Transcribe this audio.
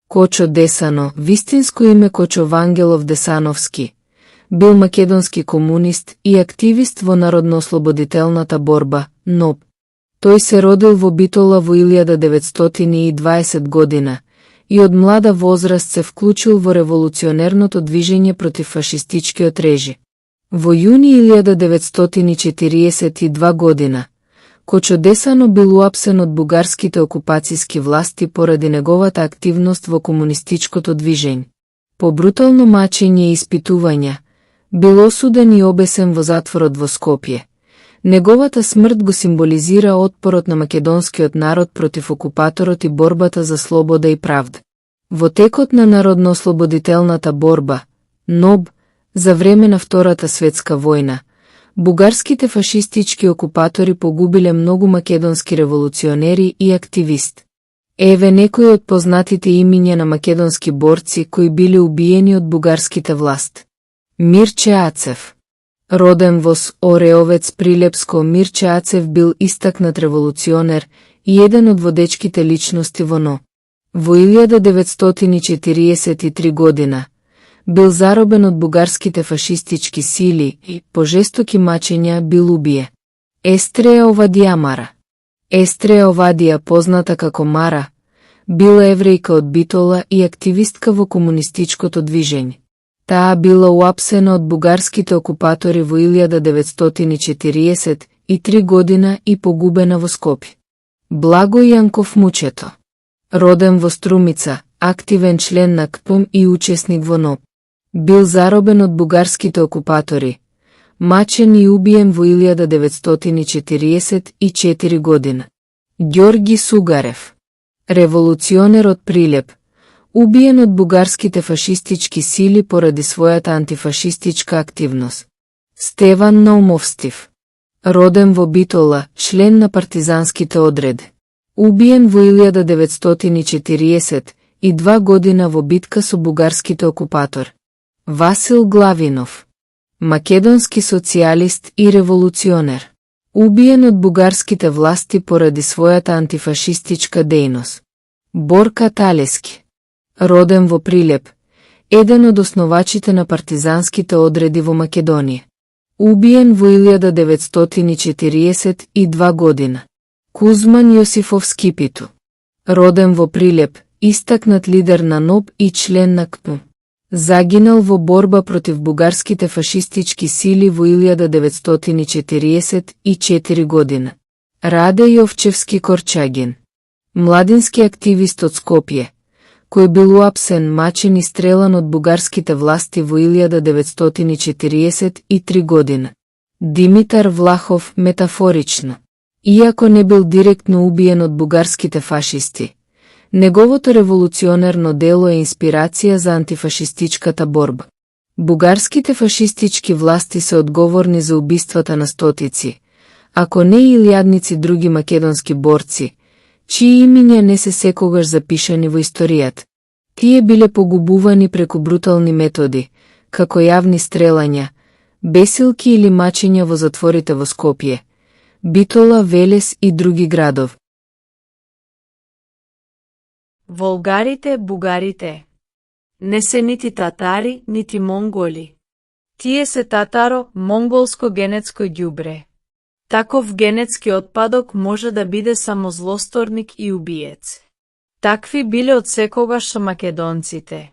Кочо Десано, вистинско име Кочо Вангелов Десановски, бил македонски комунист и активист во народно-ослободителната борба, НОБ. Тој се родил во Битола во 1920 година и од млада возраст се вклучил во револуционерното движење против фашистичкиот режим. Во јуни 1942 година, Кочо Десано бил уапсен од бугарските окупацијски власти поради неговата активност во комунистичкото движење. По брутално мачење и испитувања, бил осуден и обесен во затворот во Скопје. Неговата смрт го символизира отпорот на македонскиот народ против окупаторот и борбата за слобода и правда. Во текот на народно-ослободителната борба, НОБ, за време на Втората светска војна, бугарските фашистички окупатори погубиле многу македонски револуционери и активисти. Еве некои од познатите имиња на македонски борци кои биле убиени од бугарските власти. Мирче Ацев. Роден во Ореовец Прилепско, Мирче Ацев бил истакнат револуционер и еден од водечките личности во НО. Во 1943 година бил заробен од бугарските фашистички сили и по жестоки мачења бил убие. Естреја Овадија Мара. Естреја Овадија, позната како Мара, била еврејка од Битола и активистка во комунистичкото движење. Таа била уапсена од бугарските окупатори во 1943 година и погубена во Скопје. Благој Јанков Мучето. Роден во Струмица, активен член на КПУМ и учесник во НОБ. Бил заробен од бугарските окупатори, мачен и убиен во 1944 година. Ѓорги Сугарев. Револуционер од Прилеп, убиен од бугарските фашистички сили поради својата антифашистичка активност. Стеван Наумовстив. Роден во Битола, член на партизанските одреди. Убиен во 1942 година во битка со бугарските окупатори. Васил Главинов. Македонски социјалист и револуционер. Убиен од бугарските власти поради својата антифашистичка дејност. Борка Талески. Роден во Прилеп, еден од основачите на партизанските одреди во Македонија. Убиен во 1942 година. Кузман Јосифов Скипиту. Роден во Прилеп, истакнат лидер на НОБ и член на КПУМ. Загинал во борба против бугарските фашистички сили во 1944 година. Раде Јовчевски Корчагин. Младински активист од Скопје, кој бил уапсен, мачен и стрелан од бугарските власти во 1943 година. Димитар Влахов, метафорично. Иако не бил директно убиен од бугарските фашисти, неговото револуционерно дело е инспирација за антифашистичката борба. Бугарските фашистички власти се одговорни за убиствата на стотици, ако не и илјадници други македонски борци, чии имиња не се секогаш запишани во историјата. Тие биле погубувани преку брутални методи, како јавни стрелања, бесилки или мачења во затворите во Скопје, Битола, Велес и други градови. Волгарите, бугарите. Не се нити татари, нити монголи. Тие се татаро-монголско генетско ѓубре. Таков генетски отпадок може да биде само злосторник и убиец. Такви биле од секогаш со македонците.